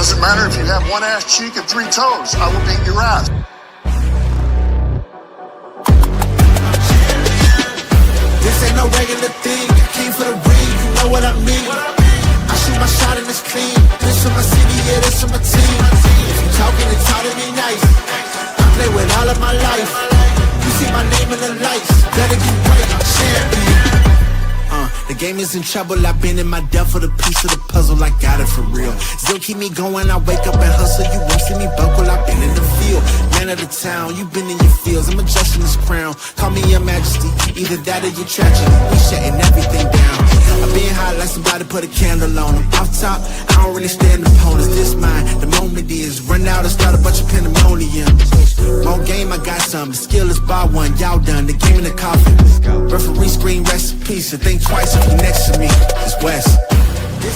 Doesn't matter if you have one ass cheek and three toes. I will beat your ass. This ain't no regular thing. I came for the ring, you know what I mean. I shoot my shot and it's clean. This for my city, yeah, this for my team. If you talking, it's how to be nice. I play with all of my life. You see my name in the lights. Better get right, champion. The game is in trouble, I've been in my depth for the piece of the puzzle, I got it for real. Still keep me going, I wake up and hustle, you won't see me buckle, I've been in the field. Man of the town, you been in your fields, I'm adjusting this crown. Call me your majesty, either that or your tragedy, we shutting everything down. I've been hot like somebody put a candle on them. Off top, I don't really stand opponents, this mine. The moment is, run out and start a bunch of pandemonium. More game, I got some, the skill is bar one, y'all done, the game in the coffin. Referee screen, rest in peace, and think twice if you next to me, it's West.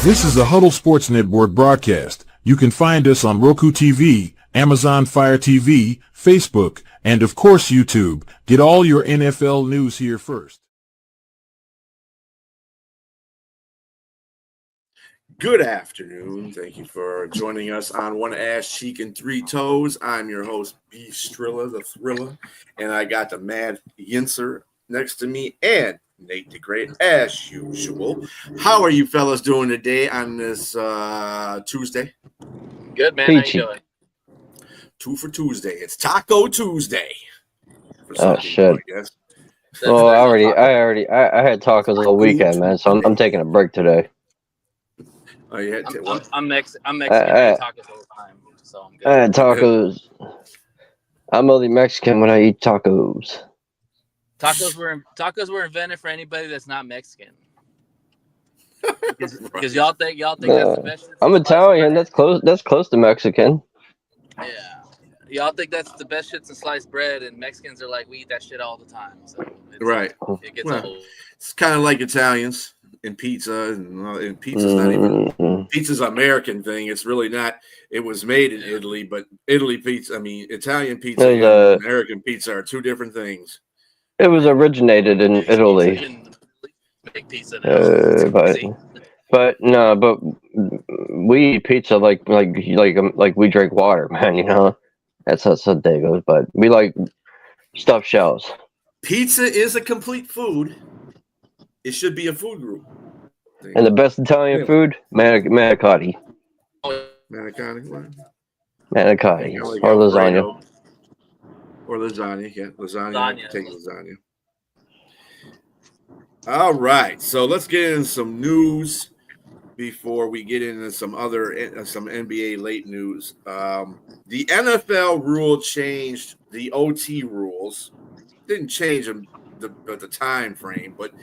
This is a Huddle Sports Network broadcast. You can find us on Roku TV, Amazon Fire TV, Facebook, and of course YouTube. Get all your NFL news here first. Good afternoon. Thank you for joining us on One Ass Cheek and Three Toes. I'm your host, B. Strilla, the Thriller, and I got the Mad Yinser next to me and Nate the Great, as usual. How are you fellas doing today on this Tuesday? Good, man. Peachy. How you doing? 2 for Tuesday. It's Taco Tuesday. Oh shit! I guess. Well, I had tacos all weekend, man. So I'm taking a break today. Oh, you had what? I'm Mexican. I eat tacos all the time, so I'm good. I had tacos. I'm only Mexican when I eat tacos. Tacos were invented for anybody that's not Mexican. Because y'all think that's the best shit. I'm Italian. That's close to Mexican. Yeah. Y'all think that's the best shit since sliced bread, and Mexicans are like, we eat that shit all the time. So right. It gets old. It's kind of like Italians and pizza, and pizza's not even pizza's an American thing. It's really not. It was made in Italy, but Italy pizza. I mean, Italian pizza and American pizza are two different things. It was originated in Italy. Make pizza now. But we eat pizza like we drink water, man. You know, that's how Sunday goes. But we like stuffed shells. Pizza is a complete food. It should be a food group. And the best Italian food, manicotti. Manicotti, what? Manicotti or lasagna. Or lasagna, yeah. Lasagna. Take lasagna. All right, so let's get into some news before we get into some NBA late news. The NFL rule changed the OT rules. Didn't change them the time frame, but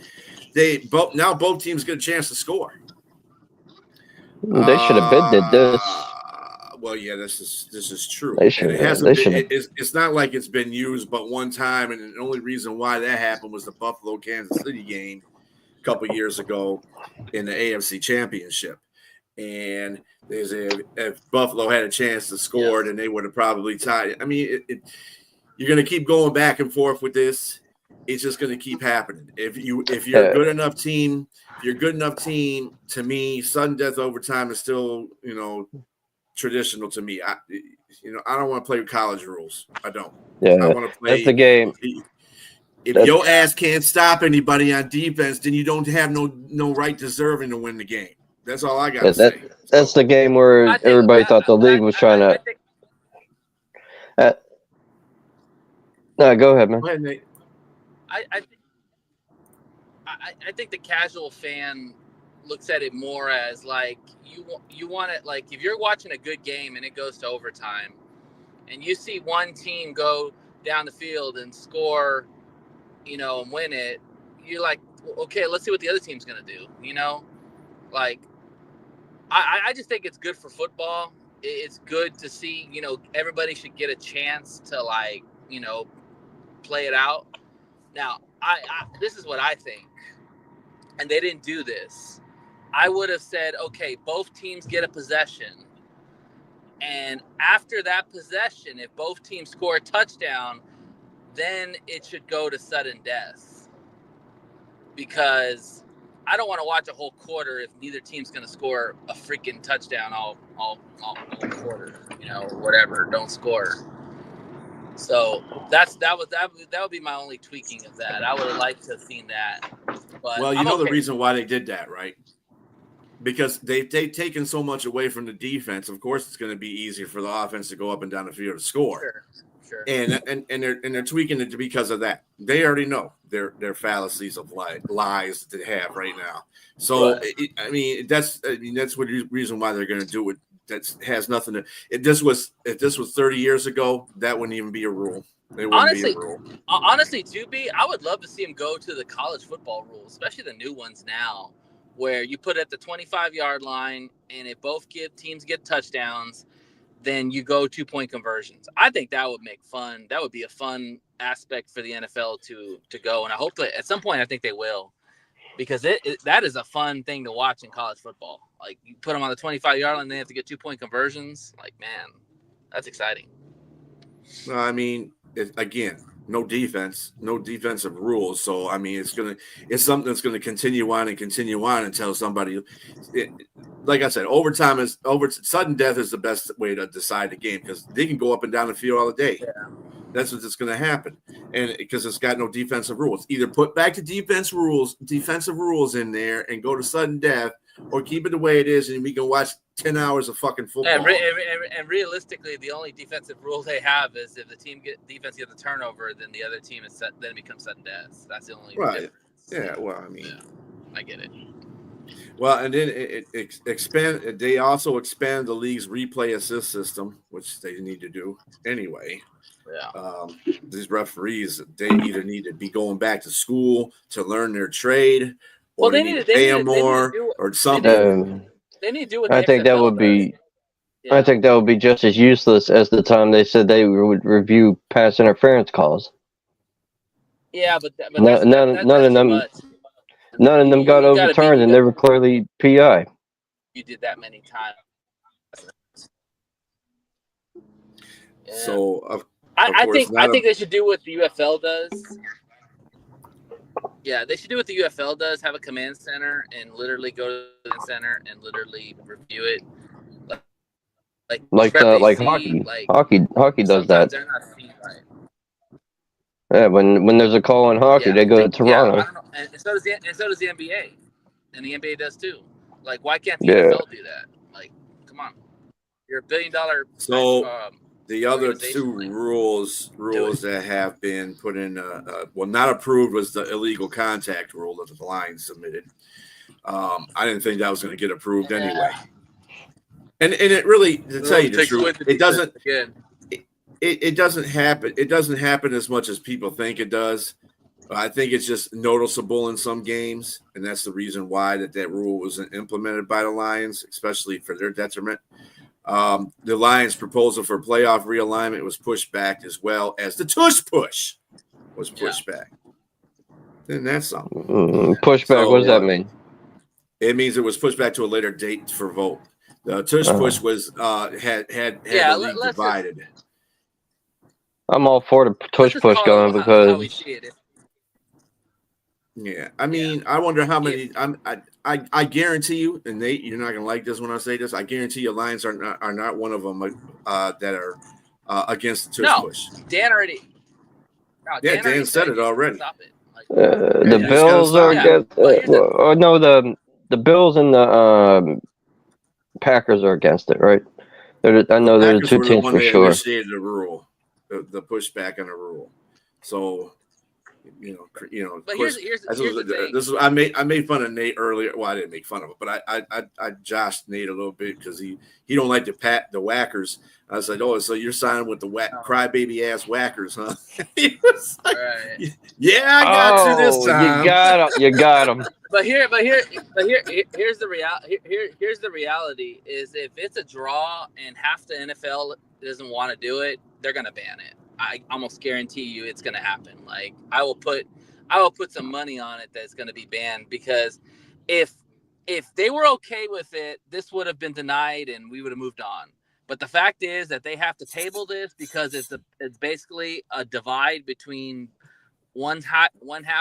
now both teams get a chance to score. They should have been did this. Well, yeah, this is true. They should. It's not like it's been used but one time, and the only reason why that happened was the Buffalo Kansas City game a couple years ago in the AFC Championship. And if Buffalo had a chance to score, then they would have probably tied. I mean, you're going to keep going back and forth with this. It's just going to keep happening. If you're a good enough team, to me, sudden death overtime is still, traditional to me. I don't want to play with college rules. I don't. Yeah, I want to play. That's the game. If your ass can't stop anybody on defense, then you don't have no right deserving to win the game. That's all I got to say. That's the game where everybody thought the league was trying to. No, go ahead, man. Go ahead, Nate. I think the casual fan looks at it more as like you want it, like if you're watching a good game and it goes to overtime and you see one team go down the field and score, and win it, you're like, okay, let's see what the other team's gonna do. Like I just think it's good for football. It's good to see, everybody should get a chance to play it out. Now, I this is what I think, and they didn't do this. I would have said, okay, both teams get a possession, and after that possession, if both teams score a touchdown, then it should go to sudden death. Because I don't want to watch a whole quarter if neither team's going to score a freaking touchdown all quarter, whatever, don't score. So that would be my only tweaking of that. I would have liked to have seen that. But Well, I'm the okay. reason why they did that, right? Because they've taken so much away from the defense. Of course, it's going to be easier for the offense to go up and down the field to score. Sure. And they're tweaking it because of that. They already know their fallacies of lies that they have right now. So right. that's what the reason why they're going to do it. That has nothing to. If this was 30 years ago, that wouldn't even be a rule. It wouldn't be a rule. Honestly, I would love to see him go to the college football rules, especially the new ones now, where you put it at the 25-yard line, and if both teams get touchdowns, then you go 2-point conversions. I think that would make fun. That would be a fun aspect for the NFL to go, and I hope that at some point I think they will, because that is a fun thing to watch in college football. Like, you put them on the 25-yard line, and they have to get 2-point conversions. Like, man, that's exciting. Well, I mean, again, no defensive rules. So it's something that's gonna continue on until somebody. Like I said, sudden death is the best way to decide the game, because they can go up and down the field all day. Yeah. That's what's going to happen, and because it's got no defensive rules. Either put back the defensive rules in there and go to sudden death, or keep it the way it is, and we can watch 10 hours of fucking football. And realistically, the only defensive rule they have is if the defense gets a turnover, then the other team then it becomes sudden death. That's the only right. difference. Yeah. Well, I get it. Well, and then they also expand the league's replay assist system, which they need to do anyway. Yeah. These referees, they either need to be going back to school to learn their trade, or they need to pay them more, or something. They need to do what I think that would be. Yeah. I think that would be just as useless as the time they said they would review pass interference calls. Yeah, but none of them. None of them got overturned, and they were clearly PI. You did that many times. Yeah. So I think they should do what the UFL does. Yeah, they should do what the UFL does. Have a command center and literally go to the center and literally review it. Like hockey. Hockey does that. They're not seen right. Yeah, when there's a call on hockey, they go to Toronto. I don't know. And so does the NBA, and the NBA does too. Like, why can't the NFL do that? Like, come on, you're $1 billion. So the other two rules that have been put in, not approved, was the illegal contact rule that the Lions submitted. I didn't think that was going to get approved anyway. And it really, to tell you the truth, it doesn't. It doesn't happen. It doesn't happen as much as people think it does. I think it's just noticeable in some games, and that's the reason why that rule wasn't implemented by the Lions, especially for their detriment. The Lions' proposal for playoff realignment was pushed back, as well as the tush push was pushed back. Isn't that something? Pushback. What does that mean? It means it was pushed back to a later date for vote. The tush push was had the league divided. I'm all for the tush push going because. Yeah, I mean, I wonder how many. I guarantee you, and Nate, you're not gonna like this when I say this. I guarantee you, Lions are not one of them that are against the tush push. Dan already. Dan said it already. Stop it. The Bills are against. The Bills and the Packers are against it, right? I know there are two teams for sure. Initiated the rule, the pushback on the rule. So, But here's the thing. I made fun of Nate earlier. Well, I didn't make fun of him, but I joshed Nate a little bit because he don't like the whackers. I was like, oh, so you're signing with the crybaby ass whackers, huh? He was like, right. Yeah, I got you this time. You got him. But here's the reality. Here's the reality: is if it's a draw and half the NFL doesn't want to do it, they're gonna ban it. I almost guarantee you it's gonna happen. Like, I will put some money on it that it's gonna be banned, because if they were okay with it, this would have been denied and we would have moved on. But the fact is that they have to table this because it's basically a divide between one half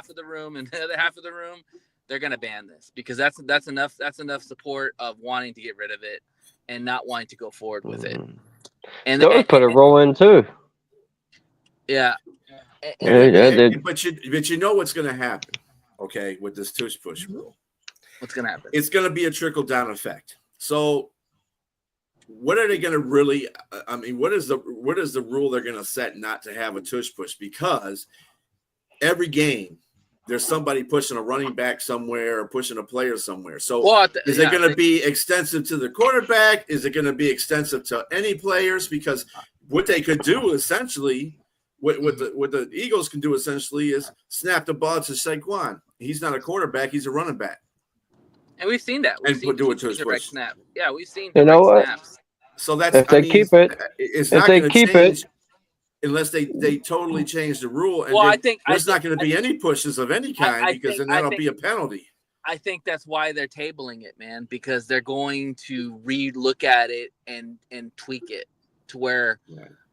of the room and the other half of the room. they're going to ban this because that's enough support of wanting to get rid of it and not wanting to go forward with it. And Stars put a roll in too. Yeah. But you know what's going to happen, okay, with this tush push rule. What's going to happen? It's going to be a trickle down effect. So what are they going to really? I mean, what is the rule they're going to set not to have a tush push? Because every game there's somebody pushing a running back somewhere or pushing a player somewhere. So is it going to be extensive to the quarterback? Is it going to be extensive to any players? Because what they could do essentially, what the Eagles can do essentially is snap the ball to Saquon. He's not a quarterback; he's a running back. And we've seen that. We've seen do it to his direct snap. Yeah, we've seen you know what? snaps. So that's if they keep it. It's if not they going to keep change it, unless they totally change the rule. And well, I think there's not going to be any pushes of any kind because then that'll be a penalty. I think that's why they're tabling it, man, because they're going to re-look at it and tweak it to where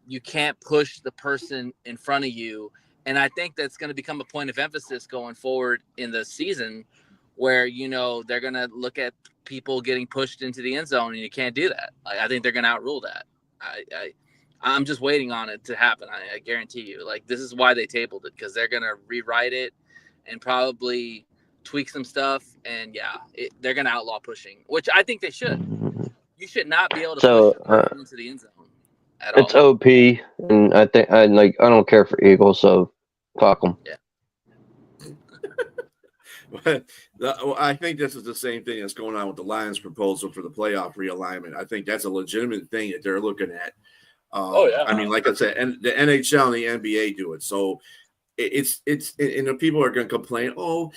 you can't push the person in front of you. And I think that's going to become a point of emphasis going forward in the season where, you know, they're going to look at people getting pushed into the end zone and you can't do that. I think they're going to outrule that. I'm just waiting on it to happen. I guarantee you. Like, this is why they tabled it, because they're going to rewrite it and probably tweak some stuff. And, they're going to outlaw pushing, which I think they should. You should not be able to push the person into the end zone at all. It's OP, and I don't care for Eagles, so fuck them. Yeah. I think this is the same thing that's going on with the Lions' proposal for the playoff realignment. I think that's a legitimate thing that they're looking at. I mean, like I said, and the NHL and the NBA do it. So it's and people are going to complain. Oh,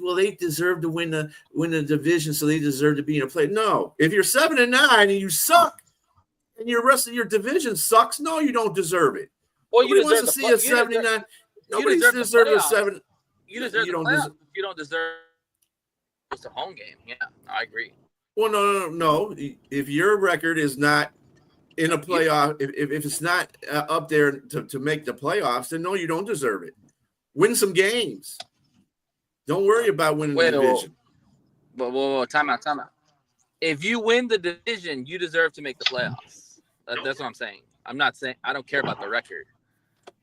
well, they deserve to win the division, so they deserve to be in a play. No, if you're 7-9 and you suck, and your rest of your division sucks, no, you don't deserve it. Well, nobody wants to see a 79. Nobody deserves a 7. You deserve the playoffs. You don't deserve it's a home game. Yeah, I agree. Well, no. If your record is not in a playoff, if it's not up there to make the playoffs, then no, you don't deserve it. Win some games. Don't worry about winning the division. Whoa, time out. If you win the division, you deserve to make the playoffs. That's what I'm saying. I'm not saying I don't care about the record.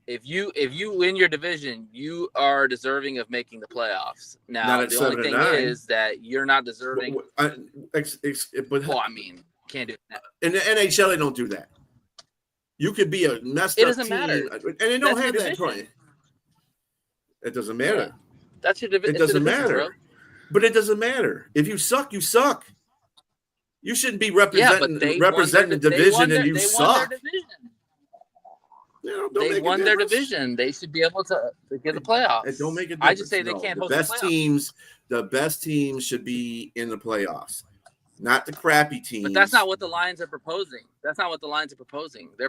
If you win your division, you are deserving of making the playoffs. Now, the only thing is that you're not deserving. I mean, can't do that. In the NHL, they don't do that. You could be a messed up team. It doesn't matter. And they don't have that point. It doesn't matter. Yeah. That's your division. It doesn't matter. But it doesn't matter. If you suck, you suck. You shouldn't be representing the division and you suck. They won their division. They should be able to get the playoffs. It don't make a difference. I just say they can't host the playoffs. The best teams should be in the playoffs, not the crappy teams. But that's not what the Lions are proposing. They're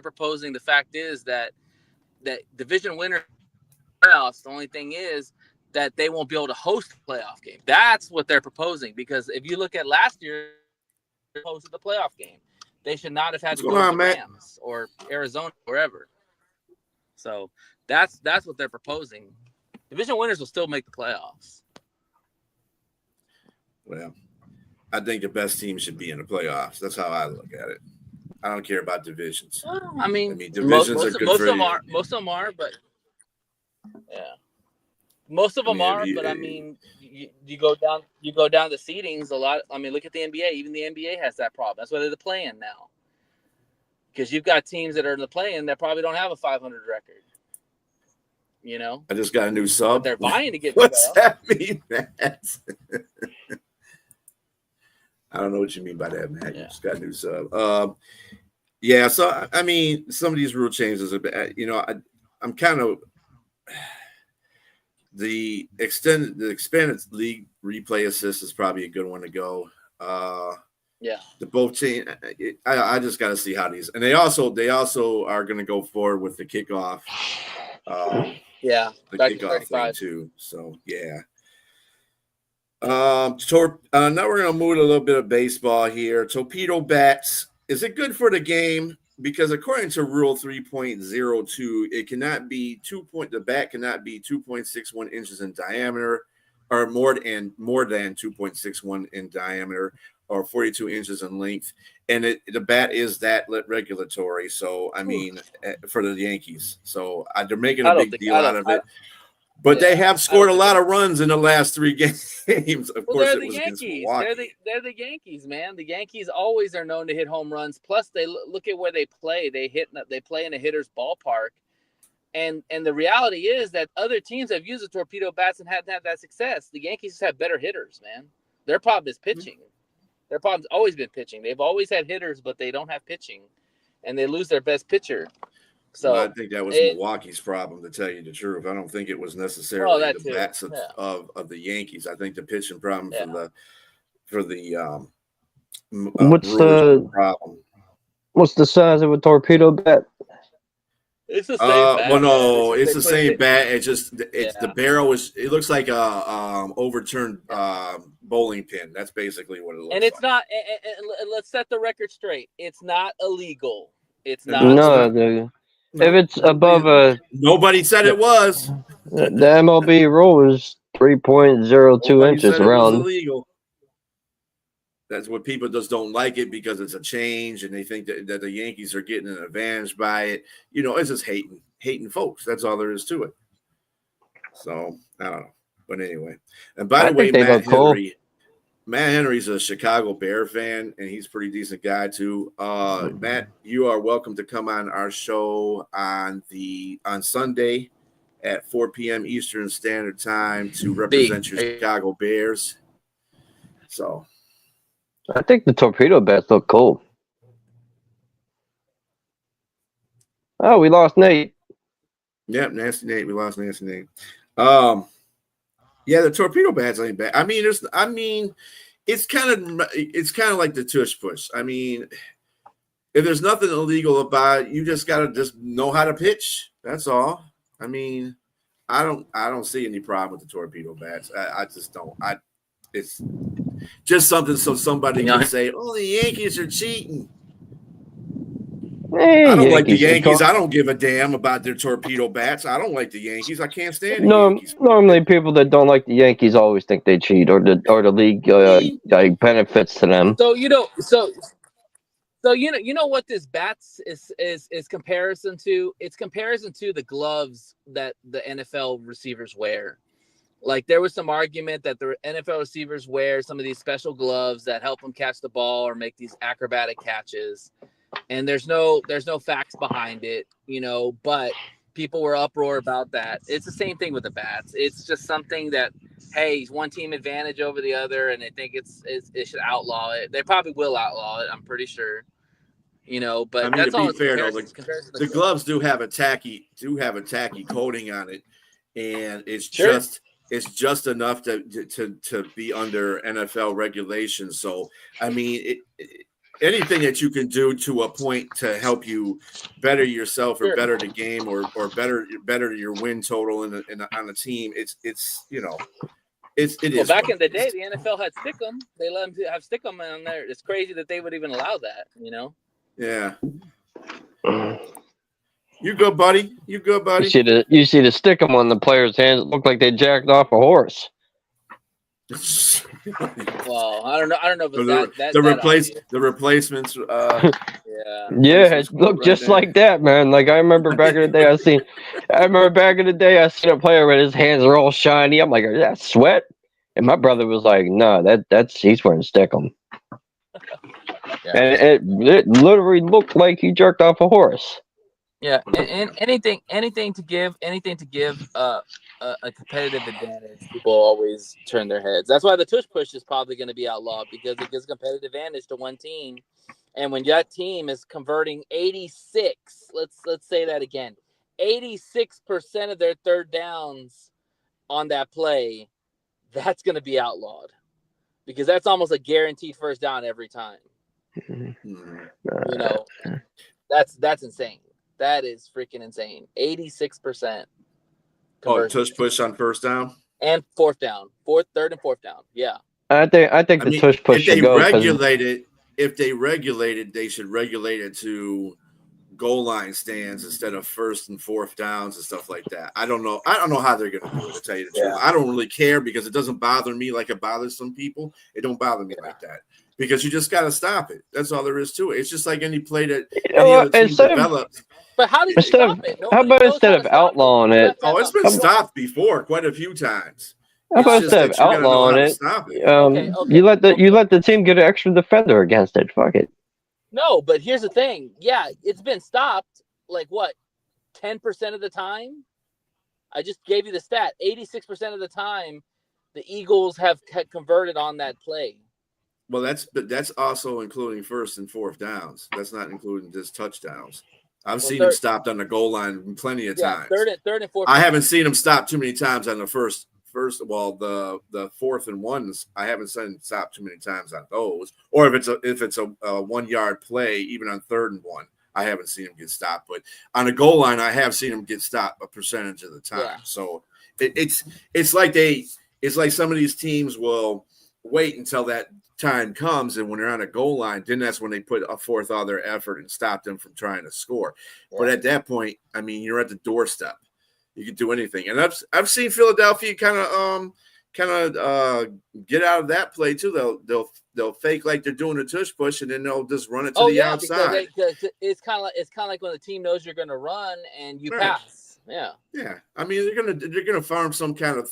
proposing the fact is that division winner playoffs. The only thing is that they won't be able to host the playoff game. That's what they're proposing. Because if you look at last year, they hosted the playoff game. They should not have had to go to the Rams or Arizona, wherever. So that's what they're proposing. Division winners will still make the playoffs. Well, I think the best team should be in the playoffs. That's how I look at it. I don't care about divisions. Well, I mean divisions are good most for of them are. Most of them are, but yeah, most of them are. But I mean, you go down the seedings a lot. I mean, look at the NBA. Even the NBA has that problem. That's why they're the play-in now. Because you've got teams that are in the play-in that probably don't have a 500 record. You know? I just got a new sub. But they're vying to get What's that mean, Matt? I don't know what you mean by that, Matt. You just got a new sub. So, I mean, some of these rule changes, I'm kind of the expanded league replay assist is probably a good one to go. The both team. I just got to see how these, and they also are going to go forward with the kickoff. The kickoff thing too. So yeah. Now we're going to move a little bit of baseball here. Torpedo bats. Is it good for the game? Because according to Rule 3.02, it cannot be the bat cannot be 2.61 inches in diameter. or more than 2.61 in diameter or 42 inches in length, and the bat is that regulatory. So I mean, for the Yankees, so they're making a big deal out of it. But they have scored a lot of runs in the last 3 games. Of course, they're it the was against Yankees. Milwaukee. They're the Yankees, man. The Yankees always are known to hit home runs. Plus, they look at where they play. They play in a hitter's ballpark. And the reality is that other teams have used the torpedo bats and hadn't had that success. The Yankees just have better hitters, man. Their problem is pitching. Their problem's always been pitching. They've always had hitters, but they don't have pitching, and they lose their best pitcher. So I think that was Milwaukee's problem, to tell you the truth. I don't think it was necessarily the bats of the Yankees. I think the pitching problem for the what's the problem? What's the size of a torpedo bat? It's the same bat. Well, no, it's the same bat. It's just the barrel is. It looks like a overturned bowling pin. That's basically what it looks like. And it's not. And let's set the record straight. It's not illegal. It's not. No, if it's above nobody said it was. The MLB rule is 3.02 inches around. It was illegal. That's what people just don't like it, because it's a change and they think that the Yankees are getting an advantage by it. You know, it's just hating folks. That's all there is to it. So I don't know. But anyway. And by the way, Matt Henry's a Chicago Bear fan, and he's a pretty decent guy too. Matt, you are welcome to come on our show on Sunday at 4 p.m. Eastern Standard Time to represent your Chicago Bears. So I think the torpedo bats look cool. Oh, we lost Nate. Yep, Nasty Nate. We lost Nasty Nate. Yeah, the torpedo bats ain't bad. I mean, it's kind of like the tush push. I mean, if there's nothing illegal about it, you just gotta know how to pitch. That's all. I mean, I don't see any problem with the torpedo bats. I just don't. It's just something so somebody can say, "Oh, the Yankees are cheating." Hey, I don't like the Yankees. I don't give a damn about their torpedo bats. I don't like the Yankees. I can't stand the Yankees. Normally, people that don't like the Yankees always think they cheat, or the league benefits to them. So you know what this bats is comparison to? It's comparison to the gloves that the NFL receivers wear. Like, there was some argument that the NFL receivers wear some of these special gloves that help them catch the ball or make these acrobatic catches. And there's no facts behind it, but people were uproar about that. It's the same thing with the bats. It's just something that, hey, one team advantage over the other, and they think it should outlaw it. They probably will outlaw it, I'm pretty sure. But I mean, that's to all. be fair, though, the gloves do have a tacky coating on it, and it's just enough to be under NFL regulations. So, I mean, anything that you can do to a point to help you better yourself or better the game or better your win total on the team, it is. Back in the day, the NFL had Stickum. They let them have Stickum on there. It's crazy that they would even allow that. Yeah. You good, buddy? You see the Stickum on the player's hands. It looked like they jacked off a horse. Well, I don't know if it's the replacements. Yeah, it looked just like that, man. Like, I remember back in the day, I seen a player with his hands are all shiny. I'm like, is that sweat? And my brother was like, no, he's wearing Stickum. Yeah. And it literally looked like he jerked off a horse. Yeah, and anything to give a competitive advantage, people always turn their heads. That's why the tush push is probably going to be outlawed, because it gives competitive advantage to one team, and when that team is converting 86, let's say that again, 86% of their third downs on that play, that's going to be outlawed, because that's almost a guaranteed first down every time. That's insane. That is freaking insane. 86%. Tush push on first down and third and fourth down. Yeah. I think the tush push should go. If they regulate it, they should regulate it to goal line stands instead of first and fourth downs and stuff like that. I don't know how they're going to do it, to tell you the truth. I don't really care because it doesn't bother me like it bothers some people. It don't bother me like that because you just got to stop it. That's all there is to it. It's just like any play that any other team develops. But how do you stop it? How about instead of outlawing it? Oh, it's been stopped before quite a few times. How about instead of outlawing it? You let the team get an extra defender against it. Fuck it. No, but here's the thing. Yeah, it's been stopped like what, 10% of the time? I just gave you the stat. 86% of the time, the Eagles have converted on that play. Well, that's also including first and fourth downs. That's not including just touchdowns. I've seen them stopped on the goal line plenty of times. Third and fourth. I haven't seen them stopped too many times on the first. The fourth and ones, I haven't seen them stopped too many times on those. Or if it's a 1 yard play, even on 3rd and 1, I haven't seen them get stopped. But on a goal line, I have seen them get stopped a percentage of the time. Yeah. So it's like some of these teams will wait until that time comes, and when they're on a goal line, then that's when they put forth all their effort and stop them from trying to score. Yeah. But at that point, I mean, you're at the doorstep. You can do anything, and I've seen Philadelphia kind of get out of that play too. They'll fake like they're doing a tush push, and then they'll just run it to the outside. It's kind of like when the team knows you're going to run and you pass. Yeah. I mean, they're gonna farm some kind of.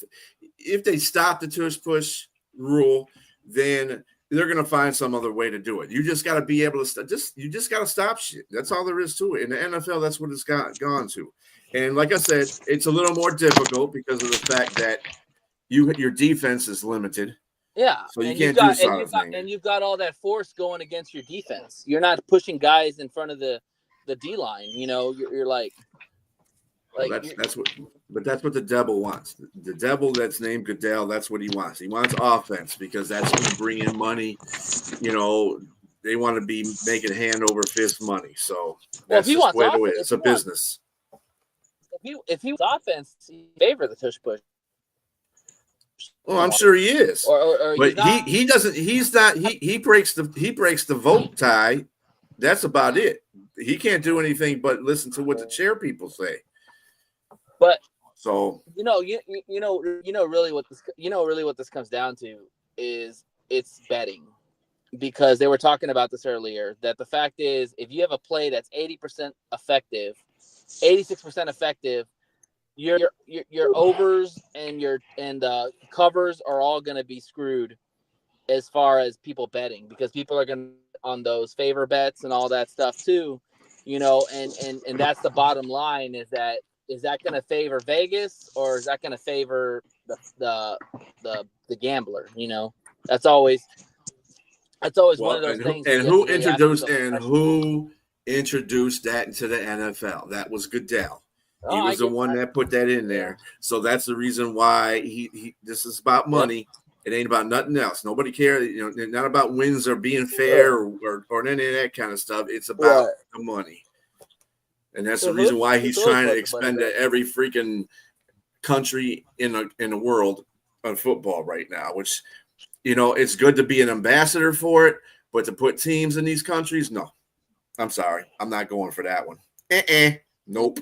If they stop the tush push rule, then they're going to find some other way to do it. You just got to be able to you just got to stop shit. That's all there is to it. In the NFL, that's what it's gone to. And like I said, it's a little more difficult because of the fact that your defense is limited. Yeah. So you can't do something. And you've got all that force going against your defense. You're not pushing guys in front of the D line. You know, you're like that's what the devil wants. The devil that's named Goodell, that's what he wants. He wants offense because that's going to bring in money. You know, they want to be making hand over fist money. So that's just the way to it. It's a business. If he wants offense, he favor the tush push. Oh, I'm sure he is. But he doesn't. He's not. He breaks the vote tie. That's about it. He can't do anything but listen to what the chair people say. But so you know really what this comes down to is it's betting, because they were talking about this earlier, that the fact is if you have a play that's 80% effective, 86% effective, your overs and your covers are all going to be screwed as far as people betting, because people are going on those favor bets and all that stuff too, you know, and that's the bottom line, is that going to favor Vegas or is that going to favor the gambler? You know, that's always one of those things. And who introduced that into the NFL? That was Goodell. He was the one that put that in there. So that's the reason why he this is about money. It ain't about nothing else. Nobody cares. You know, not about wins or being fair or any of that kind of stuff. It's about the money. And that's the reason why he's trying to expand to every freaking country in the world on football right now, which, you know, it's good to be an ambassador for it, but to put teams in these countries, no. I'm sorry. I'm not going for that one. Nope.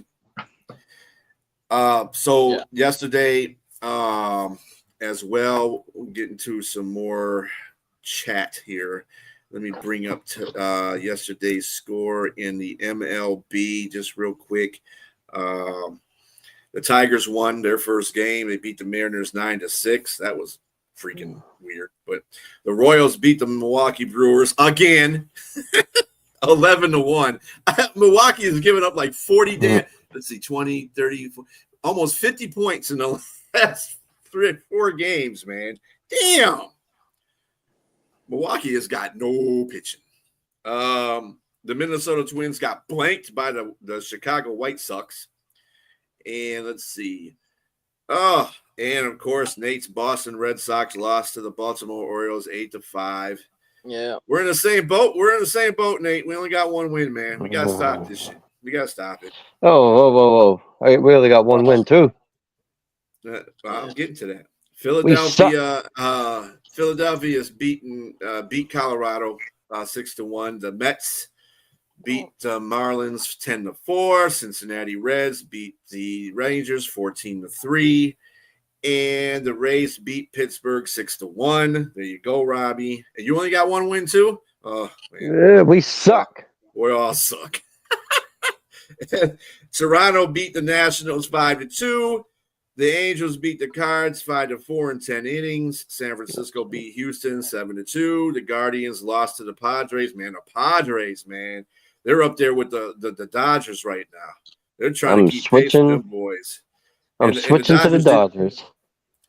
Yesterday, as well, we'll get into some more chat here. Let me bring up yesterday's score in the MLB just real quick. The Tigers won their first game. They beat the Mariners 9-6. That was freaking weird. But the Royals beat the Milwaukee Brewers again, 11-1. Milwaukee has given up like 40 20, 30, almost 50 points in the last 3 or 4 games, man. Damn. Milwaukee has got no pitching. The Minnesota Twins got blanked by the Chicago White Sox. And let's see. And of course, Nate's Boston Red Sox lost to the Baltimore Orioles 8-5. Yeah. We're in the same boat. Nate. We only got one win, man. We got to stop this shit. We got to stop it. Whoa. We only got one win, too. I'm getting to that. Philadelphia's beat Colorado 6-1. The Mets beat the Marlins 10-4. Cincinnati Reds beat the Rangers 14-3. And the Rays beat Pittsburgh 6-1. There you go, Robbie. And you only got one win too? Oh man. Yeah, we suck. We all suck. Toronto beat the Nationals 5-2. The Angels beat the Cards 5-4 in 10 innings. San Francisco beat Houston 7-2. The Guardians lost to the Padres. Man, the Padres, man, they're up there with the Dodgers right now. They're trying to keep pace with them boys. I'm switching to the Dodgers.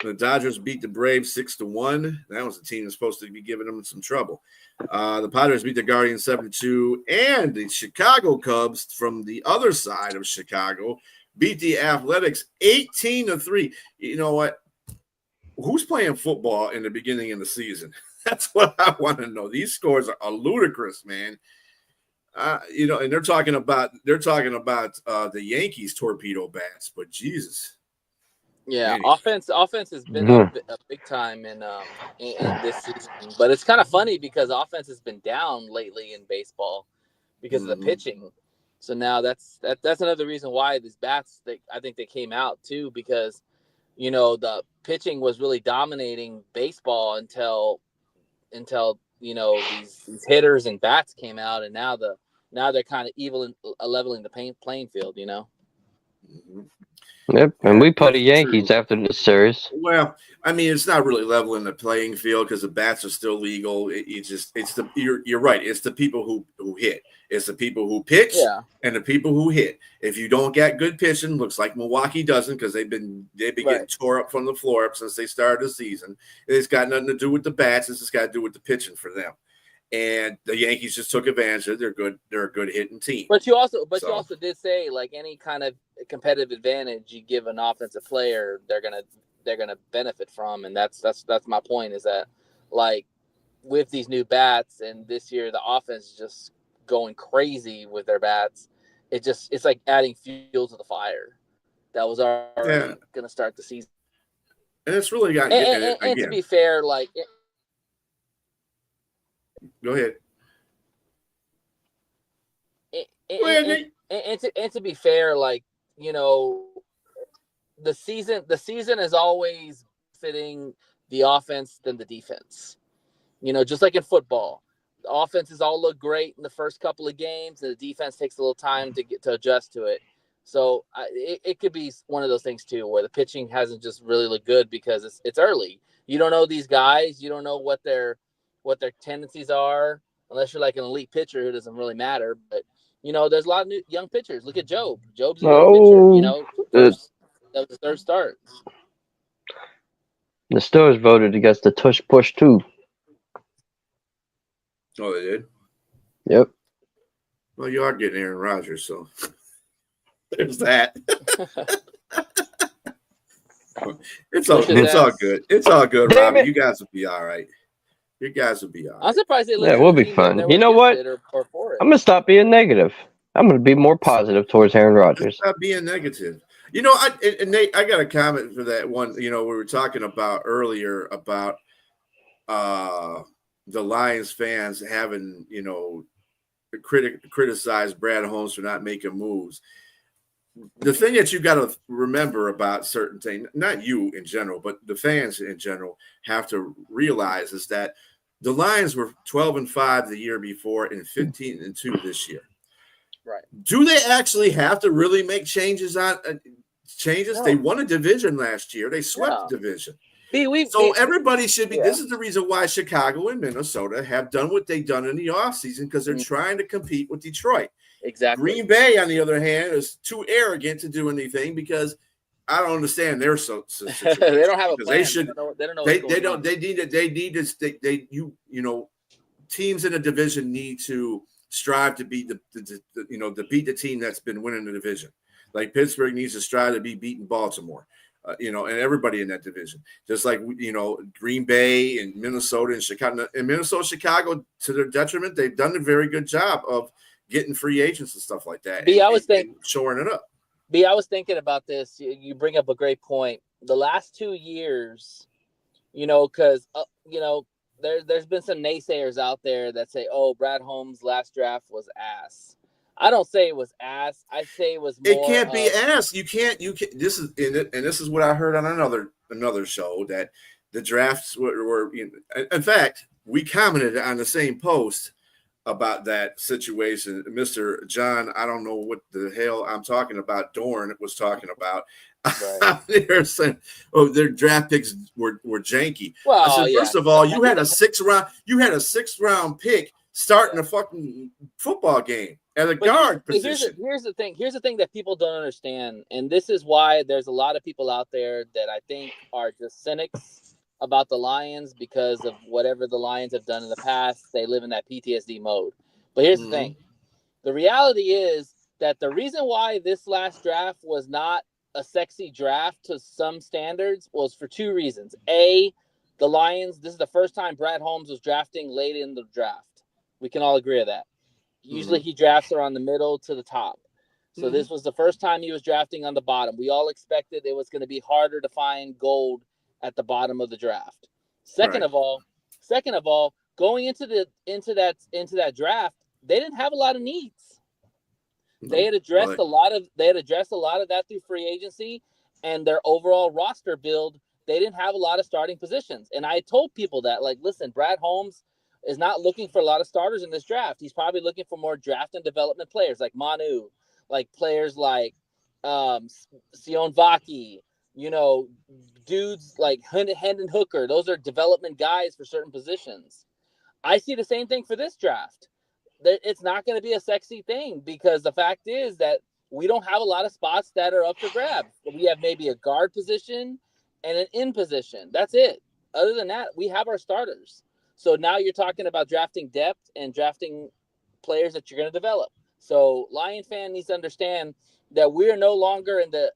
The Dodgers beat the Braves 6-1. That was a team that's supposed to be giving them some trouble. The Padres beat the Guardians 7-2, and the Chicago Cubs from the other side of Chicago beat the Athletics 18-3. You know what? Who's playing football in the beginning of the season? That's what I want to know. These scores are ludicrous, man. And they're talking about the Yankees torpedo bats, but Jesus. Yeah, offense has been a big time in this season, but it's kind of funny because offense has been down lately in baseball because of the pitching. So now that's another reason why these bats, I think they came out too, because the pitching was really dominating baseball until these hitters and bats came out, and now they're kind of leveling the playing field. Mm-hmm. Yep, and we play the Yankees after this series. Well, I mean, it's not really leveling the playing field because the bats are still legal. You're right. It's the people who hit. It's the people who pitch and the people who hit. If you don't get good pitching, looks like Milwaukee doesn't, because they've been getting tore up from the floor up since they started the season. It's got nothing to do with the bats. It's just got to do with the pitching for them. And the Yankees just took advantage of it. They're good. They're a good hitting team. But you also did say, like, any kind of competitive advantage you give an offensive player, they're gonna benefit from, and that's my point. Is that, like, with these new bats and this year the offense is just going crazy with their bats. It's like adding fuel to the fire that was already gonna start the season. And it's really got. And to be fair, like. Go ahead. And to be fair, like, the season is always fitting the offense than the defense. Just like in football, the offenses all look great in the first couple of games, and the defense takes a little time to adjust to it. So it could be one of those things too, where the pitching hasn't just really looked good because it's early. You don't know these guys. You don't know what their tendencies are, unless you're like an elite pitcher who doesn't really matter. But there's a lot of new young pitchers. Look at Job. Job's a young pitcher. That was his third start. The Stars voted against the tush push too. Oh, they did? Yep. Well, you are getting Aaron Rodgers, so there's that. It's all good. It's all good, Robbie. You guys will be all right. You guys will be all right. I'm surprised they we'll be fun. You know what? I'm gonna stop being negative. I'm gonna be more positive towards Aaron Rodgers. Stop being negative. Nate, I got a comment for that one. We were talking about earlier about the Lions fans having, criticized Brad Holmes for not making moves. The thing that you got to remember about certain things, not you in general, but the fans in general have to realize is that the Lions were 12-5 the year before and 15-2 this year. Right. Do they actually have to really make changes on changes? No. They won a division last year. They swept the division. Everybody should be. This is the reason why Chicago and Minnesota have done what they've done in the offseason, because they're trying to compete with Detroit. Exactly. Green Bay, on the other hand, is too arrogant to do anything because I don't understand their situation. They don't have a plan. They should. They don't know. They don't. They need to. They need to. Teams in a division need to strive to beat to beat the team that's been winning the division. Like Pittsburgh needs to strive to be beating Baltimore. And everybody in that division, just like Green Bay and Minnesota and Chicago. And Chicago, to their detriment, they've done a very good job of getting free agents and stuff like that. And shoring it up. I was thinking about this. You bring up a great point. The last 2 years, because there's been some naysayers out there that say, "Oh, Brad Holmes' last draft was ass." I don't say it was ass. I say it was more. It can't be ass. You can't. This is in it, and this is what I heard on another show that the drafts were in fact, we commented on the same post about that situation. Mr. John, I don't know what the hell I'm talking about. Dorn was talking about. Right. They're saying, "Oh, their draft picks were janky." Well, I said, first of all, you had a 6th round pick starting a fucking football game at a guard position. Here's the thing that people don't understand, and this is why there's a lot of people out there that I think are just cynics about the Lions because of whatever the Lions have done in the past. They live in that PTSD mode. But here's the thing. The reality is that the reason why this last draft was not a sexy draft to some standards was for two reasons. A, the Lions, this is the first time Brad Holmes was drafting late in the draft. We can all agree on that. Usually he drafts around the middle to the top. So this was the first time he was drafting on the bottom. We all expected it was going to be harder to find gold at the bottom of the draft. Second of all, going into that draft, they didn't have a lot of needs. They had addressed a lot of that through free agency, and their overall roster build, they didn't have a lot of starting positions. And I told people that, like, listen, Brad Holmes is not looking for a lot of starters in this draft. He's probably looking for more draft and development players like Manu, like players like Sion Vaki, dudes like Hendon Hooker. Those are development guys for certain positions. I see the same thing for this draft. It's not going to be a sexy thing because the fact is that we don't have a lot of spots that are up for grabs. We have maybe a guard position and an in position. That's it. Other than that, we have our starters. So now you're talking about drafting depth and drafting players that you're going to develop. So Lion fan needs to understand that we're no longer in the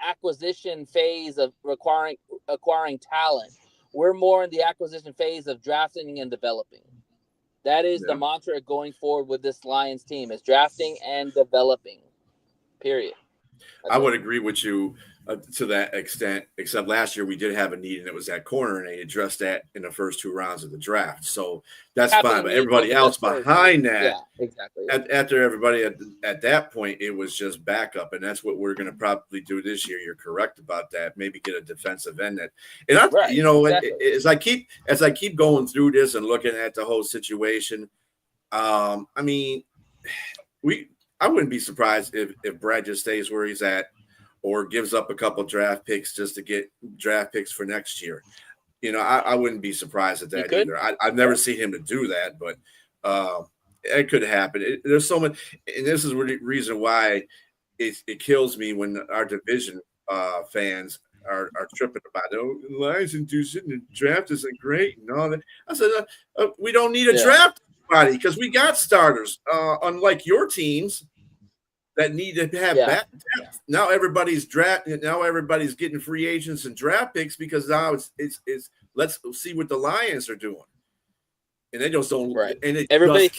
acquisition phase of acquiring talent. We're more in the acquisition phase of drafting and developing. That is the mantra going forward with this Lions team is drafting and developing, period. I would agree with you to that extent, except last year we did have a need, and it was that corner, and they addressed that in the first 2 rounds of the draft. So that's fine. But everybody else behind that, exactly. After everybody at that point, it was just backup, and that's what we're going to probably do this year. You're correct about that. Maybe get a defensive end that, and as I keep going through this and looking at the whole situation, I mean, I wouldn't be surprised if Brad just stays where he's at or gives up a couple draft picks just to get draft picks for next year. I wouldn't be surprised at that either. I've never seen him to do that, but it could happen. There's so much, and this is the reason why it kills me when our division fans are tripping about it. Oh, the Lions and the draft isn't great and all that. I said, we don't need a draft body because we got starters, unlike your teams that need to have that depth. Now everybody's drafting. Now everybody's getting free agents and draft picks because now it's let's see what the Lions are doing, and they just don't. Right. And everybody's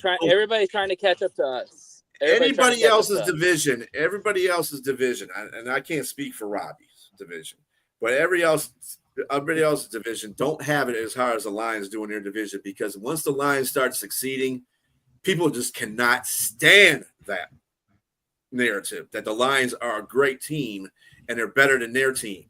trying to catch up to us. Everybody else's division, and I can't speak for Robbie's division, but everybody else's division don't have it as hard as the Lions do in their division because once the Lions start succeeding, people just cannot stand that narrative that the Lions are a great team and they're better than their team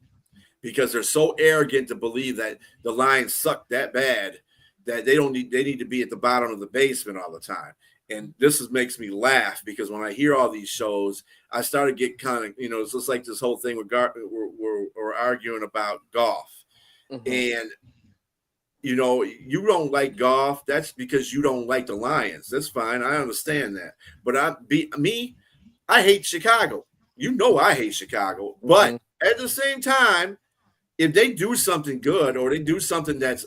because they're so arrogant to believe that the Lions suck that bad that they need to be at the bottom of the basement all the time. And this makes me laugh because when I hear all these shows, I start to get kind of, it's just like this whole thing we're arguing about golf. And you don't like golf. That's because you don't like the Lions. That's fine. I understand that. But I hate Chicago. I hate Chicago. But at the same time, if they do something good or they do something that's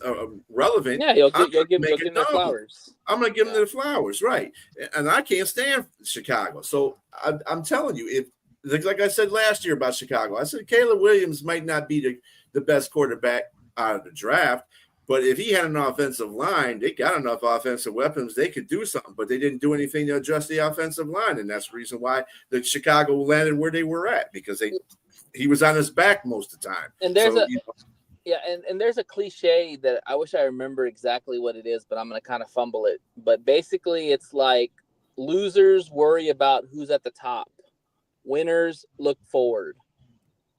relevant, you'll give them their flowers. I'm going to give them their flowers, right? And I can't stand Chicago. So I'm telling you, if like I said last year about Chicago, I said Caleb Williams might not be the best quarterback out of the draft, but if he had an offensive line, they got enough offensive weapons, they could do something, but they didn't do anything to adjust the offensive line. And that's the reason why the Chicago landed where they were at, because he was on his back most of the time. And Yeah, and there's a cliche that I wish I remember exactly what it is, but I'm going to kind of fumble it. But basically, it's like losers worry about who's at the top. Winners look forward.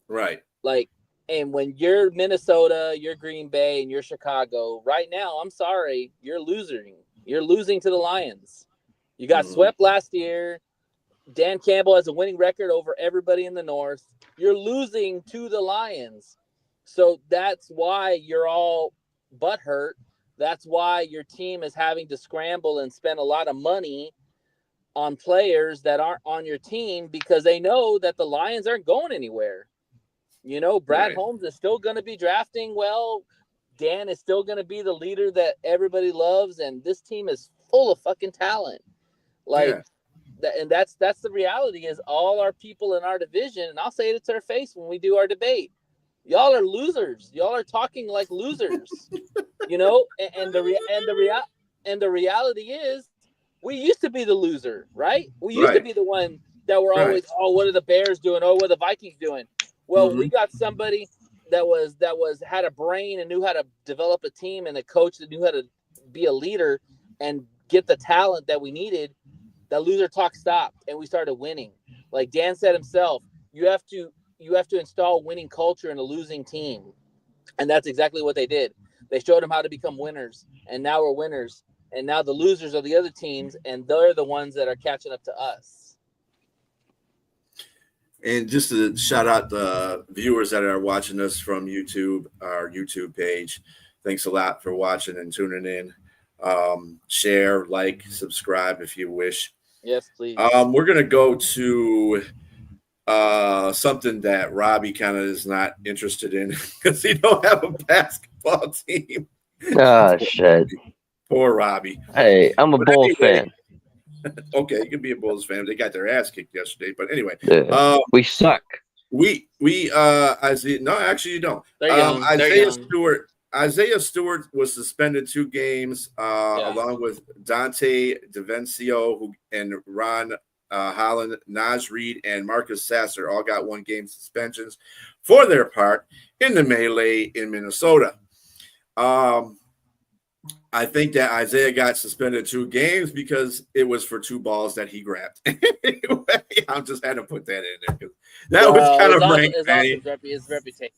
Right. Like, and when you're Minnesota, you're Green Bay, and you're Chicago, right now, I'm sorry, you're losing. You're losing to the Lions. You got swept last year. Dan Campbell has a winning record over everybody in the North. You're losing to the Lions. So that's why you're all butthurt. That's why your team is having to scramble and spend a lot of money on players that aren't on your team because they know that the Lions aren't going anywhere. You know, Brad Holmes is still going to be drafting well. Dan is still going to be the leader that everybody loves, and this team is full of fucking talent. Like, and that's the reality is all our people in our division, and I'll say it to their face when we do our debate. Y'all are losers. Y'all are talking like losers. You know, and the reality is we used to be the loser, right? We used to be the one that were always, oh, what are the Bears doing? Oh, what are the Vikings doing? Well, we got somebody that had a brain and knew how to develop a team and a coach that knew how to be a leader and get the talent that we needed. That loser talk stopped and we started winning. Like Dan said himself, you have to install winning culture in a losing team. And that's exactly what they did. They showed them how to become winners, and now we're winners. And now the losers are the other teams, and they're the ones that are catching up to us. And just to shout out the viewers that are watching us from YouTube, our YouTube page. Thanks a lot for watching and tuning in. Share, like, subscribe if you wish. Yes, please. We're going to go to something that Robbie kind of is not interested in because he don't have a basketball team. Oh, shit. Poor Robbie. Hey, I'm a Bulls fan. Okay, you can be a Bulls fan. They got their ass kicked yesterday, but anyway, we suck. Isaiah. No, actually, you don't. Isaiah Stewart was suspended 2 games, along with Dante DiVincenzo and Ron Holland, Naz Reid, and Marcus Sasser all got 1 game suspensions for their part in the melee in Minnesota. I think that Isaiah got suspended 2 games because it was for 2 balls that he grabbed. I just had to put that in there. That was kind of his reputation.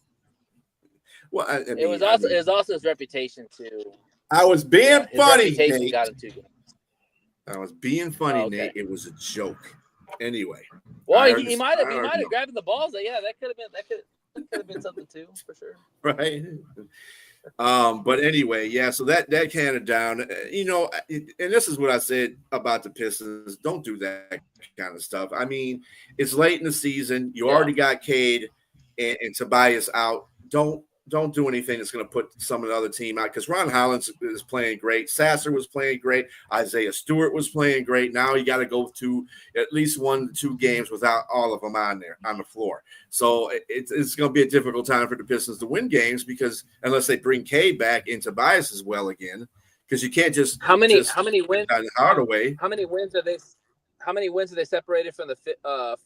Well, it was also his reputation too. I was being funny. Nate. Got him 2 games. I was being funny, Nate. It was a joke. Anyway. Well, he might have grabbed the balls. Yeah, that could have been something too, for sure. Right. But anyway, yeah, so that kind of down, you know, and this is what I said about the Pistons. Don't do that kind of stuff. I mean, it's late in the season. You already got Cade and Tobias out. Don't do anything that's going to put some of the other team out because Ron Hollins is playing great. Sasser was playing great. Isaiah Stewart was playing great. Now you got to go to at least 1 to 2 games without all of them on the floor. So it's going to be a difficult time for the Pistons to win games because unless they bring K back and Tobias as well again, because you can't just how many wins? Hardaway. How many wins are they? How many wins are they separated from the 5th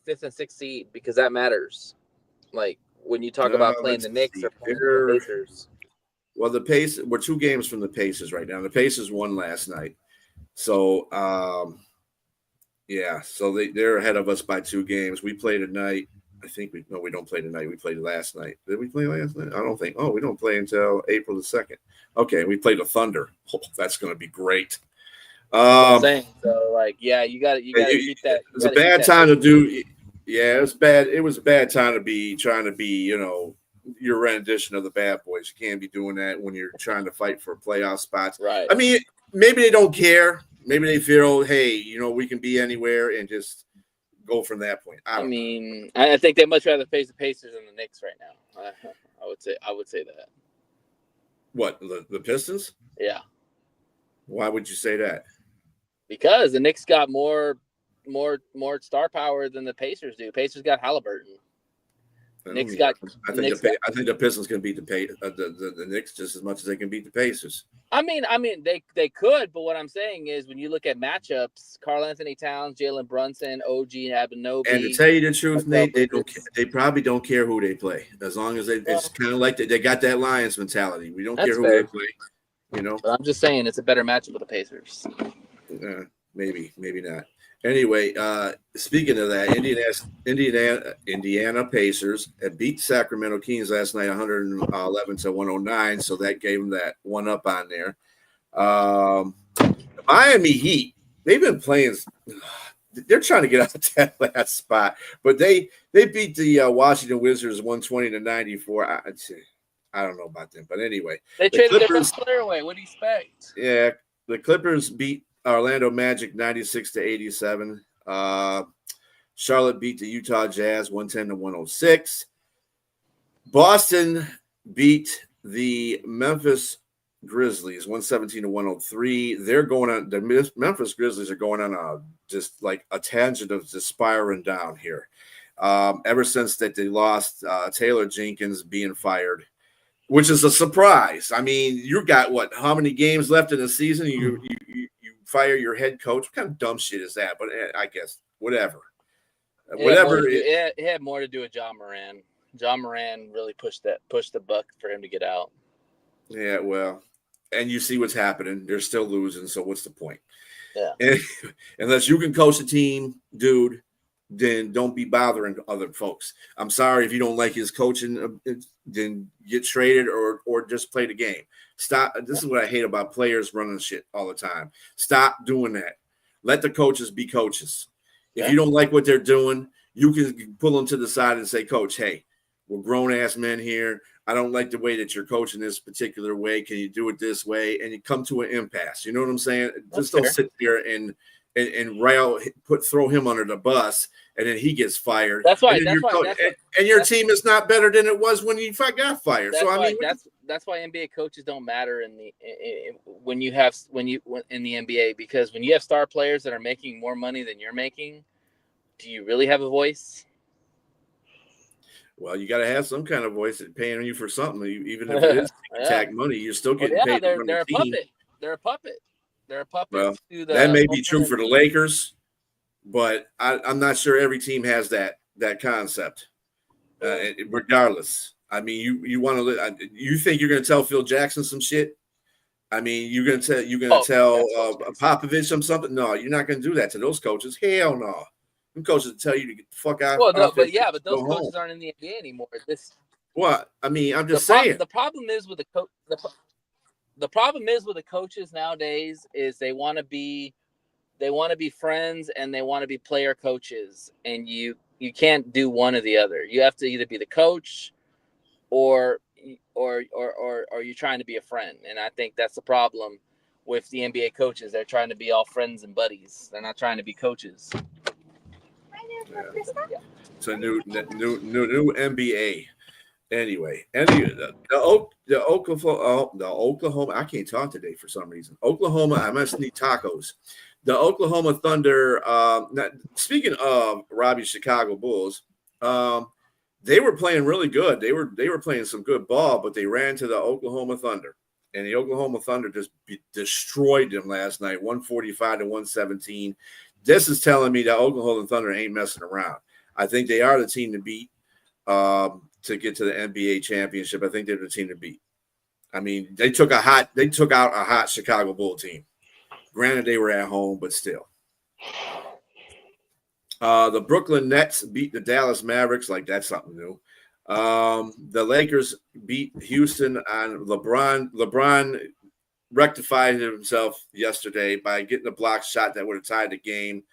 and 6th seed? Because that matters. Like. When you talk about playing the Knicks or playing the Pacers. Well, we're 2 games from the Pacers right now. The Pacers won last night. So, so they're ahead of us by 2 games. We play tonight. I think we don't play tonight. We played last night. Did we play last night? I don't think. Oh, we don't play until April the 2nd. Okay, we played the Thunder. Oh, that's going to be great. I'm saying. So, like, yeah, you got to keep that. It's a bad time to do. Yeah, it was bad. It was a bad time to be trying to be, you know, your rendition of the Bad Boys. You can't be doing that when you're trying to fight for playoff spots. Right. I mean, maybe they don't care. Maybe they feel, hey, you know, we can be anywhere and just go from that point. I mean, I think they much rather face the Pacers than the Knicks right now. I would say that. What, the Pistons? Yeah. Why would you say that? Because the Knicks got more star power than the Pacers do. Pacers got Halliburton. Knicks got. I think the Pistons can beat the Knicks just as much as they can beat the Pacers. I mean, they could, but what I'm saying is when you look at matchups, Karl Anthony Towns, Jalen Brunson, OG Anunoby. And to tell you the truth, Nate, they probably don't care who they play as long as it's kind of like they got that Lions mentality. We don't care who they play, you know. But I'm just saying it's a better matchup with the Pacers. Maybe not. Anyway, speaking of that, Indiana Pacers had beat Sacramento Kings last night, 111-109. So that gave them that one up on there. Miami Heat, they've been playing. They're trying to get out of that last spot, but they beat the Washington Wizards 120-94. I don't know about them, but anyway, they traded their best player away. What do you expect? Yeah, the Clippers beat Orlando Magic 96-87. Charlotte beat the Utah Jazz 110-106. Boston beat the Memphis Grizzlies 117-103. They're going on. The Memphis Grizzlies are going on just like a tangent of just spiraling down here. Ever since that they lost Taylor Jenkins being fired, which is a surprise. I mean, you got how many games left in the season? You fire your head coach. What kind of dumb shit is that? But I guess whatever. It had more to do with John Moran. John Moran really pushed the buck for him to get out. Yeah, well, and you see what's happening. They're still losing, so what's the point? Yeah. And, unless you can coach a team, dude, then don't be bothering other folks. I'm sorry if you don't like his coaching, then get traded or just play the game. Stop. This is what I hate about players running shit all the time. Stop doing that. Let the coaches be coaches. If you don't like what they're doing, you can pull them to the side and say, Coach, hey, we're grown-ass men here. I don't like the way that you're coaching this particular way. Can you do it this way? And you come to an impasse. You know what I'm saying? Just don't sit there and throw him under the bus, and then he gets fired. That's why. And your team is not better than it was when you got fired. So that's why NBA coaches don't matter in the NBA, because when you have star players that are making more money than you're making, do you really have a voice? Well, you got to have some kind of voice that's paying you for something, even if it is tax money. You're still getting paid. They're a puppet. They're a puppet. They're a puppet. Well, that may be true for the Lakers, but I'm not sure every team has that concept. Regardless, I mean, you want to. You think you're going to tell Phil Jackson some shit? I mean, you're going to tell Popovich something? No, you're not going to do that to those coaches. Hell no. Them coaches tell you to get the fuck out. Well, no, but those coaches aren't in the NBA anymore. What? I mean, I'm just saying. The problem is with the problem is with the coaches nowadays is they want to be friends and they want to be player coaches, and you can't do one or the other. You have to either be the coach or you're trying to be a friend. And I think that's the problem with the NBA coaches. They're trying to be all friends and buddies. They're not trying to be coaches. Yeah. It's a new NBA. Anyway, the Oklahoma. I can't talk today for some reason. Oklahoma. I must need tacos. The Oklahoma Thunder. Speaking of Robbie's Chicago Bulls, they were playing really good. They were playing some good ball, but they ran to the Oklahoma Thunder, and the Oklahoma Thunder just destroyed them last night, 145-117. This is telling me that Oklahoma Thunder ain't messing around. I think they are the team to beat to get to the NBA championship. I think they're the team to beat. I mean, they took out a hot Chicago Bull team. Granted, they were at home, but still. The Brooklyn Nets beat the Dallas Mavericks, like that's something new. The Lakers beat Houston on LeBron. LeBron rectified himself yesterday by getting a block shot that would have tied the game.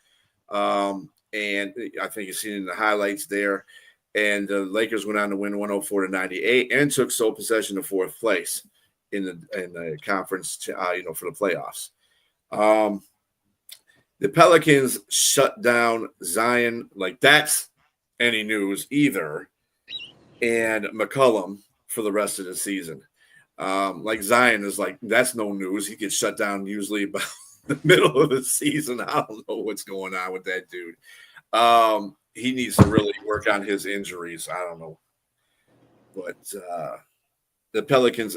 And I think you've seen in the highlights there. And the Lakers went on to win 104-98 and took sole possession of fourth place in the conference, for the playoffs. The Pelicans shut down Zion, like that's any news either, and McCollum for the rest of the season. Like Zion is like, that's no news. He gets shut down usually about the middle of the season. I don't know what's going on with that dude. He needs to really work on his injuries. I don't know. but the Pelicans,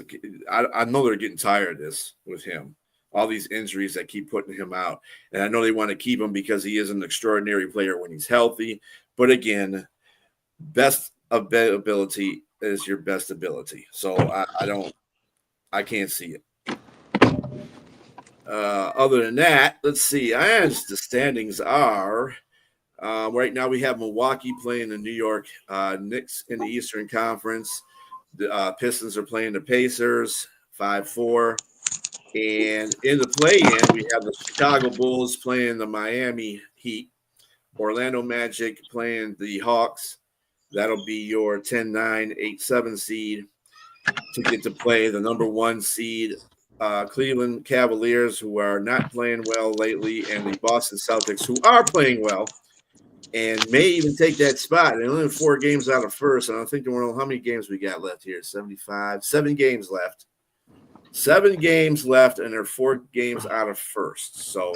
I know they're getting tired of this with him. All these injuries that keep putting him out. And I know they want to keep him because he is an extraordinary player when he's healthy. But again, best ability is your best ability. So I can't see it. Other than that, let's see. As the standings are, right now we have Milwaukee playing the New York Knicks in the Eastern Conference. The Pistons are playing the Pacers 5-4. And in the play-in, we have the Chicago Bulls playing the Miami Heat, Orlando Magic playing the Hawks. That'll be your 10-9, 8-7 seed to get to play the number 1 seed, Cleveland Cavaliers, who are not playing well lately, and the Boston Celtics, who are playing well and may even take that spot. They're only 4 games out of first. I don't think there were how many games we got left here. 75, 7 games left. 7 games left, and they're 4 games out of first. So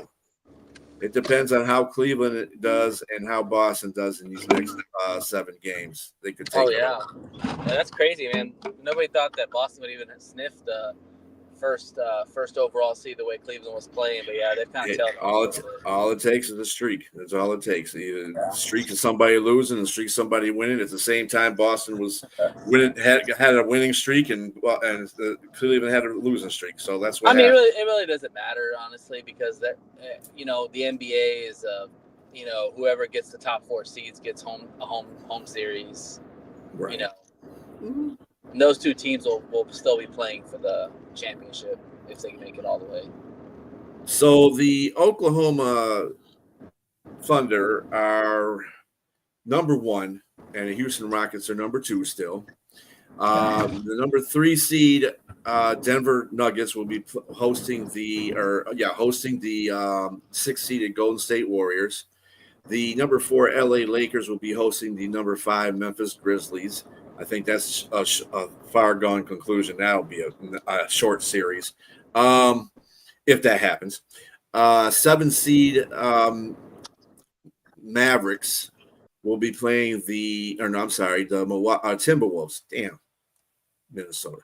it depends on how Cleveland does and how Boston does in these next 7 games. They could take. Oh yeah, that's crazy, man. Nobody thought that Boston would even sniff the first overall seed the way Cleveland was playing. But yeah, they've kind of tailed. All it takes is a streak. That's all it takes. Either a streak of somebody losing, a streak of somebody winning. At the same time, Boston was winning, had a winning streak, and Cleveland had a losing streak. So that's what. I mean, it really doesn't matter, honestly, because that the NBA is whoever gets the top 4 seeds gets a home series. Right. Mm-hmm. And those 2 teams will still be playing for the championship if they can make it all the way. So the Oklahoma Thunder are number 1, and the Houston Rockets are number 2 still. The number 3 seed Denver Nuggets will be hosting the 6th seeded Golden State Warriors. The number 4 LA Lakers will be hosting the number 5 Memphis Grizzlies. I think that's a far gone conclusion. That'll be a short series, if that happens. 7 seed Mavericks will be playing the Timberwolves. Damn, Minnesota.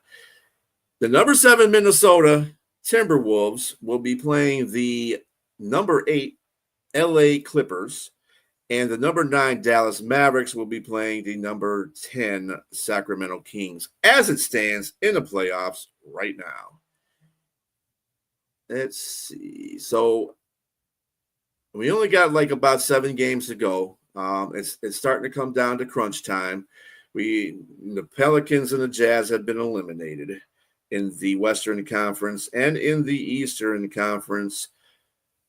The number 7 Minnesota Timberwolves will be playing the number 8 LA Clippers. And the number 9 Dallas Mavericks will be playing the number 10 Sacramento Kings as it stands in the playoffs right now. Let's see. So we only got like about 7 games to go. It's starting to come down to crunch time. The Pelicans and the Jazz have been eliminated in the Western Conference and in the Eastern Conference.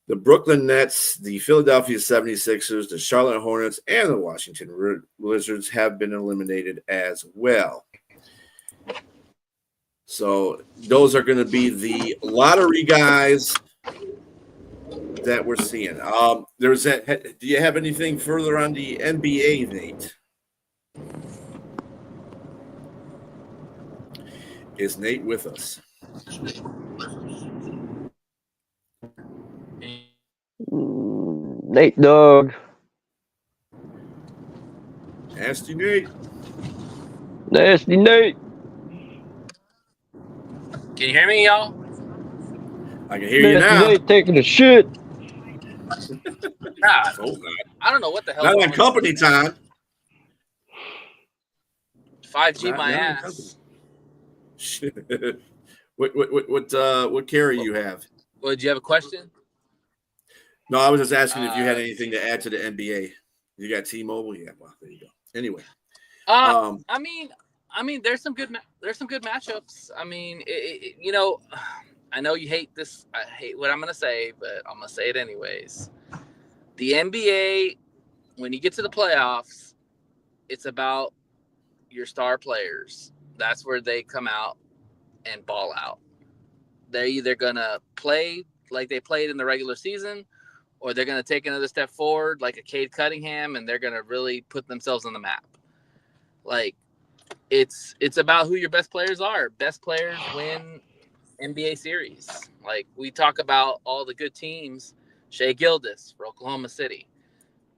The Brooklyn Nets, the Philadelphia 76ers, the Charlotte Hornets, and the Washington Wizards have been eliminated as well. So those are going to be the lottery guys that we're seeing. Do you have anything further on the NBA, Nate? Is Nate with us? Nate Dog. Nasty Nate. Nasty Nate. Can you hear me, y'all? I can hear you now. Nate taking a shit. Nah, I don't know what the hell. Not on company time. 5G my ass. What carrier you have? Well, do you have a question? No, I was just asking if you had anything to add to the NBA. You got T-Mobile, yeah. Well, there you go. Anyway, I mean, there's some good matchups. I mean, I know you hate this. I hate what I'm gonna say, but I'm gonna say it anyways. The NBA, when you get to the playoffs, it's about your star players. That's where they come out and ball out. They're either gonna play like they played in the regular season, or they're going to take another step forward like a Cade Cunningham, and they're going to really put themselves on the map. Like, it's about who your best players are. Best players win NBA series. Like, we talk about all the good teams. Shea Gilgeous for Oklahoma City.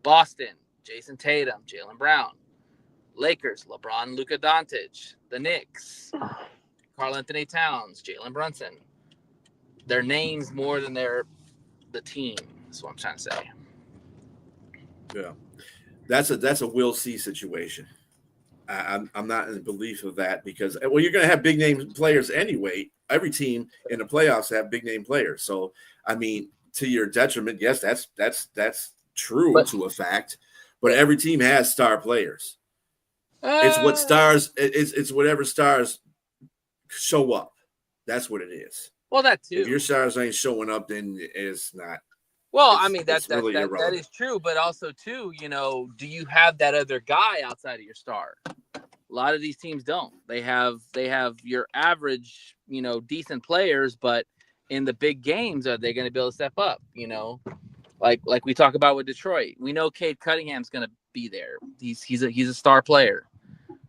Boston, Jason Tatum, Jaylen Brown. Lakers, LeBron, Luka Doncic. The Knicks, Karl Anthony Towns, Jalen Brunson. Their names more than the team. That's what I'm trying to say. Yeah, that's a will see situation. I'm not in the belief of that because you're going to have big name players anyway. Every team in the playoffs have big name players. So I mean, to your detriment, yes, that's true to a fact. But every team has star players. It's what stars. It's whatever stars show up. That's what it is. Well, that too. If your stars ain't showing up, then it's not. Well, I mean that is true, but also too, do you have that other guy outside of your star? A lot of these teams don't. They have your average, decent players, but in the big games, are they going to be able to step up? Like we talk about with Detroit, we know Cade Cunningham's going to be there. He's a star player.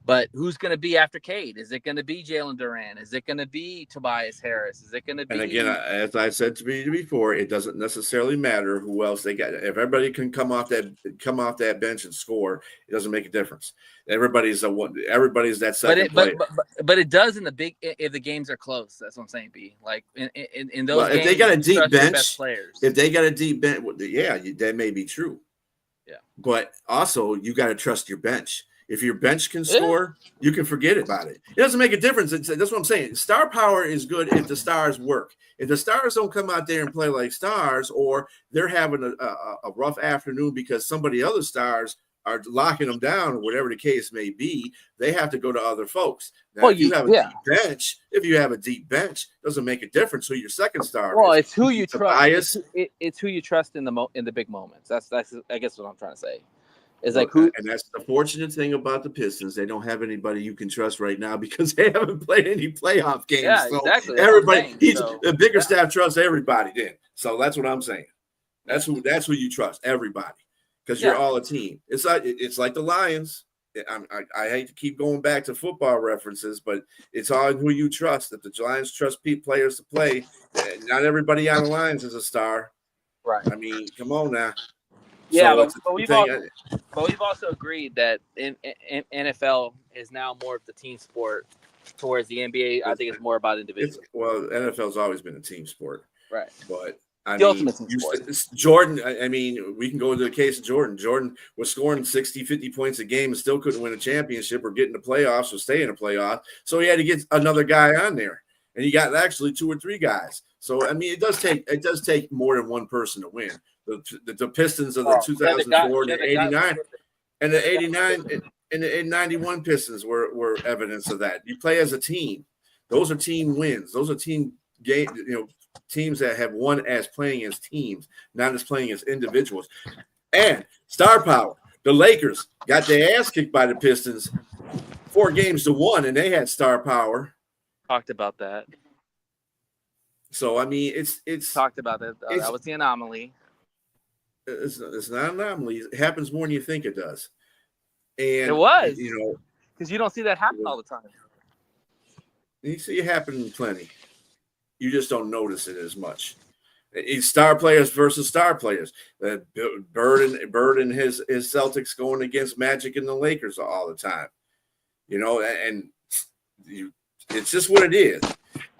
But who's going to be after Cade? Is it going to be Jalen Duran? Is it going to be Tobias Harris? Is it going to be? And again, as I said to you before, it doesn't necessarily matter who else they got. If everybody can come off that bench and score, it doesn't make a difference. Everybody's that second player. But it does in the big if the games are close. That's what I'm saying, B. Like in those games, if they got a deep bench, players. If they got a deep bench, yeah, that may be true. Yeah. But also, you got to trust your bench. If your bench can score, you can forget about it. It doesn't make a difference. That's what I'm saying. Star power is good if the stars work. If the stars don't come out there and play like stars, or they're having a rough afternoon because somebody other stars are locking them down, or whatever the case may be, they have to go to other folks. Now, if you have a deep bench, doesn't make a difference who your second star is. Well, it's who you trust. It's who you trust in the big moments. That's I guess what I'm trying to say. Is like who, and that's the fortunate thing about the Pistons. They don't have anybody you can trust right now because they haven't played any playoff games. Yeah, so exactly. The bigger staff trusts everybody. Then, so that's what I'm saying. That's who you trust, everybody, because you're all a team. It's like the Lions. I hate to keep going back to football references, but it's all who you trust. If the Lions trust players to play, not everybody on the Lions is a star. Right. I mean, come on now. Yeah, but we've also agreed that in NFL is now more of the team sport, towards the NBA. I think it's more about individuals. NFL's always been a team sport, right? But Ultimate team sport. Jordan. I mean, we can go into the case of Jordan. Jordan was scoring 60, 50 points a game and still couldn't win a championship or get in the playoffs or stay in the playoffs. So he had to get another guy on there, and he got actually 2 or 3 guys. So I mean, it does take more than one person to win. The Pistons of the 2004, the 89, and the 89 and the 91 Pistons were evidence of that. You play as a team; those are team wins. Those are team game. Teams that have won as playing as teams, not as playing as individuals. And star power. The Lakers got their ass kicked by the Pistons 4-1, and they had star power. Talked about that. So I mean, it's talked about that. That was the anomaly. It's not an anomaly. It happens more than you think it does. And it was, because you don't see that happen all the time. You see it happen plenty. You just don't notice it as much. It's star players versus star players. Bird and his Celtics going against Magic and the Lakers all the time. It's just what it is.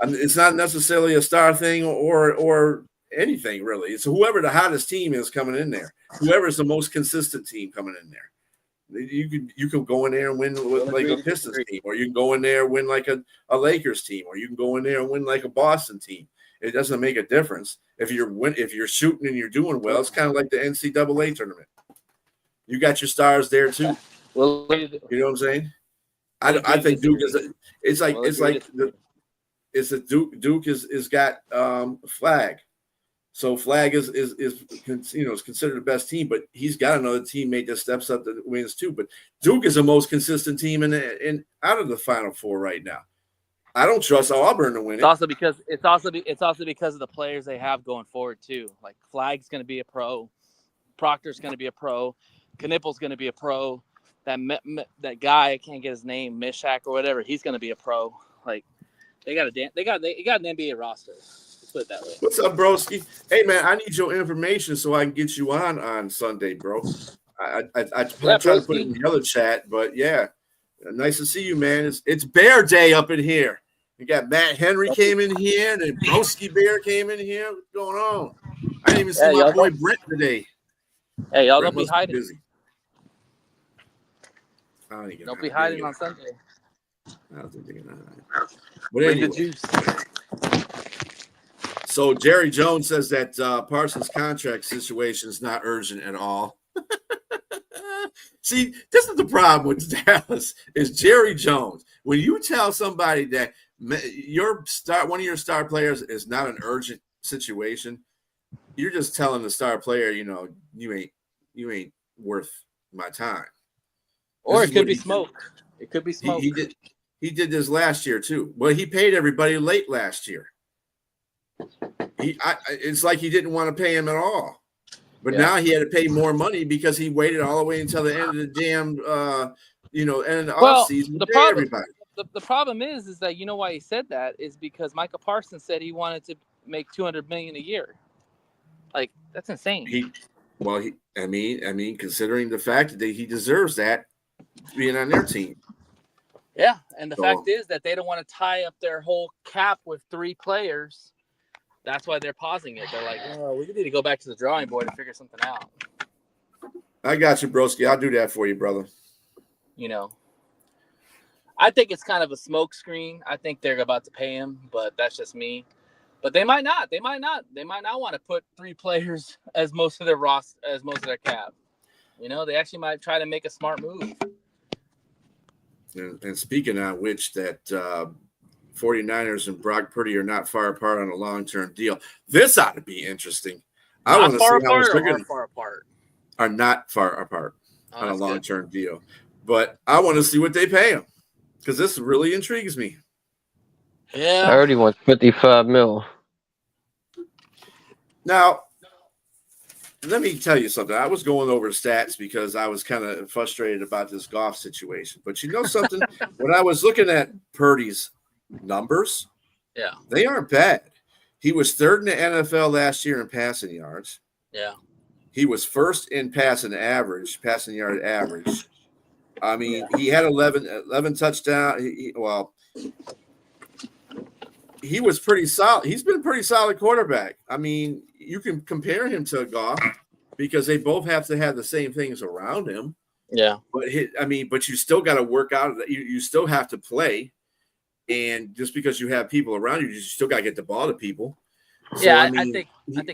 It's not necessarily a star thing or anything really. It's whoever the hottest team is coming in there. Whoever's the most consistent team coming in there. You can go in there and win like a Pistons team, or you can go in there and win like a Lakers team, or you can go in there and win like a Boston team. It doesn't make a difference if you're shooting and you're doing well. It's kind of like the NCAA tournament. You got your stars there too. Well, you know what I'm saying? I think Duke is Duke is got Flag. So Flag is considered the best team, but he's got another teammate that steps up that wins too. But Duke is the most consistent team in out of the Final Four right now. I don't trust Auburn to win it. It's also because of the players they have going forward too. Like Flag's going to be a pro, Proctor's going to be a pro, Knippel's going to be a pro. That guy, I can't get his name, Mishak or whatever, he's going to be a pro. Like they got an NBA roster. Put it that way. What's up, broski? Hey man, I need your information so I can get you on Sunday, bro. I tried to put it in the other chat, but yeah, Nice to see you, man. It's Bear Day up in here. You got Matt Henry came in here, and then Broski Bear came in here. What's going on? I didn't even see my boy Brent today. Hey, y'all Brent don't be hiding. Busy. Don't be hiding on Sunday. I don't think they're gonna hide. But Bring anyway, the juice. so Jerry Jones says that Parsons' contract situation is not urgent at all. See, this is the problem with Dallas is Jerry Jones. When you tell somebody that one of your star players is not an urgent situation, you're just telling the star player, you ain't worth my time. Or it could be smoke. It could be smoke. He did this last year too. Well, he paid everybody late last year. It's like he didn't want to pay him at all. But now he had to pay more money because he waited all the way until the end of the damn, end of the offseason to pay everybody. The problem is that why he said that is because Micah Parsons said he wanted to make $200 million a year. Like, that's insane. Considering the fact that he deserves that being on their team. Yeah, and the fact is that they don't want to tie up their whole cap with 3 players. That's why they're pausing it. They're like, oh, we need to go back to the drawing board and figure something out. I got you, broski. I'll do that for you, brother. I think it's kind of a smoke screen. I think they're about to pay him, but that's just me. But they might not. They might not want to put 3 players as most of their cap. They actually might try to make a smart move. And speaking of which, that 49ers and Brock Purdy are not far apart on a long-term deal. This ought to be interesting. I want to see how they're far apart. Are not far apart on a long-term deal. But I want to see what they pay him because this really intrigues me. Yeah. I already want $55 million. Now, let me tell you something. I was going over stats because I was kind of frustrated about this golf situation. But you know something? When I was looking at Purdy's numbers, they aren't bad. He was 3rd in the NFL last year in passing yards. Yeah. He was 1st in passing yard average. I mean, he had 11 touchdowns. He was pretty solid. He's been a pretty solid quarterback. I mean, you can compare him to Goff because they both have to have the same things around him. Yeah. But you still got to work out. You still have to play. And just because you have people around you, you still got to get the ball to people. So, I think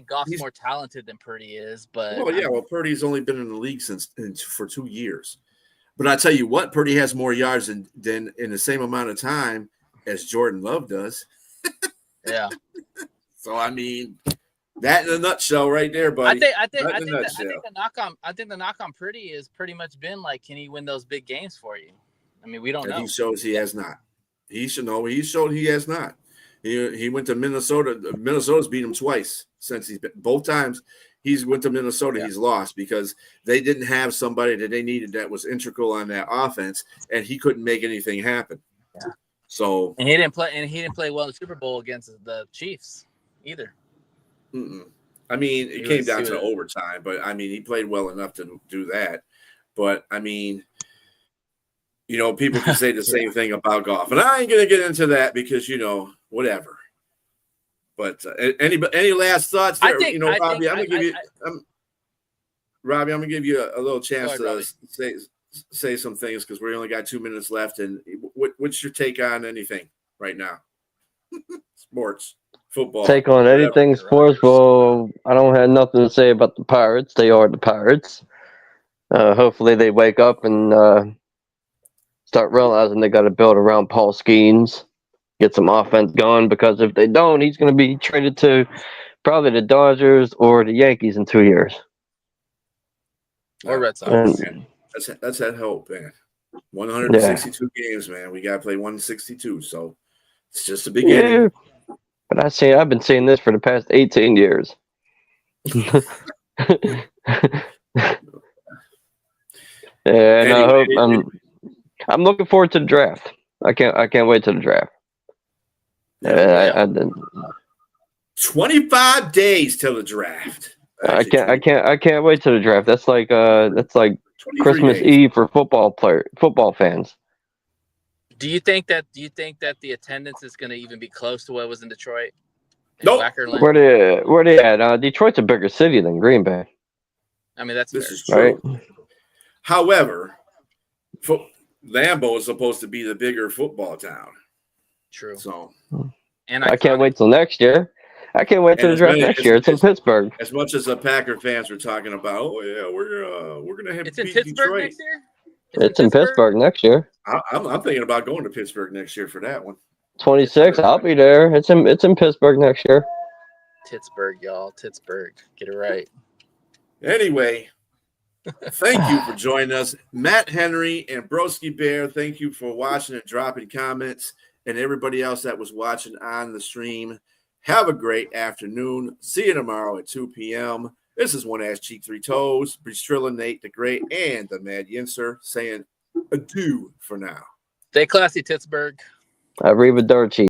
Goff's more talented than Purdy is, but Purdy's only been in the league for 2 years. But I tell you what, Purdy has more yards than in the same amount of time as Jordan Love does. Yeah. So I mean, that in a nutshell, right there, buddy. I think the knock on Purdy has pretty much been like, can he win those big games for you? I mean, we don't know. He shows he has not. He should know. He showed he has not. He went to Minnesota. Minnesota's beat him twice since both times he's went to Minnesota. Yeah. He's lost because they didn't have somebody that they needed that was integral on that offense, and he couldn't make anything happen. Yeah. So he didn't play well in the Super Bowl against the Chiefs either. I mean, it came down to overtime, but I mean, he played well enough to do that. But I mean, people can say the same thing about golf, and I ain't gonna get into that because whatever. But any last thoughts there? Robbie, I'm gonna give you a little chance to say some things because we only got 2 minutes left. And what's your take on anything right now? Sports, football. Take on anything sports? Well, I don't have nothing to say about the Pirates. They are the Pirates. Hopefully they wake up and start realizing they got to build around Paul Skeens, get some offense going, because if they don't, he's going to be traded to probably the Dodgers or the Yankees in 2 years. Or Red Sox. That's that hope, man. 162 games, man. We got to play 162, so it's just the beginning. Yeah. But I've been saying this for the past 18 years. And anyway, I'm looking forward to the draft. I can't wait to the draft. 25 days till the draft. I can't wait to the draft. That's like Christmas Eve for football fans. Do you think that the attendance is going to even be close to what was in Detroit? Nope. Wackerland? Where they at? Detroit's a bigger city than Green Bay. I mean, that's This fair. is true. Right? However, Lambeau is supposed to be the bigger football town. True. So, and I can't wait till next year. I can't wait till the draft next year. It's in Pittsburgh. As much as the Packer fans were talking about, oh yeah, we're gonna have. It's in Pittsburgh Detroit. next year. It's in Pittsburgh next year. I'm thinking about going to Pittsburgh next year for that one. 26. I'll be there. It's in Pittsburgh next year. Pittsburgh, y'all. Pittsburgh. Get it right. Anyway, thank you for joining us, Matt Henry and Broski Bear. Thank you for watching and dropping comments, and everybody else that was watching on the stream. Have a great afternoon. See you tomorrow at 2 p.m. This is One Ass Cheek, Three Toes, Bristrilla, Nate the Great, and the Mad Yinser saying adieu for now. Stay classy, Pittsburgh. Arrivederci.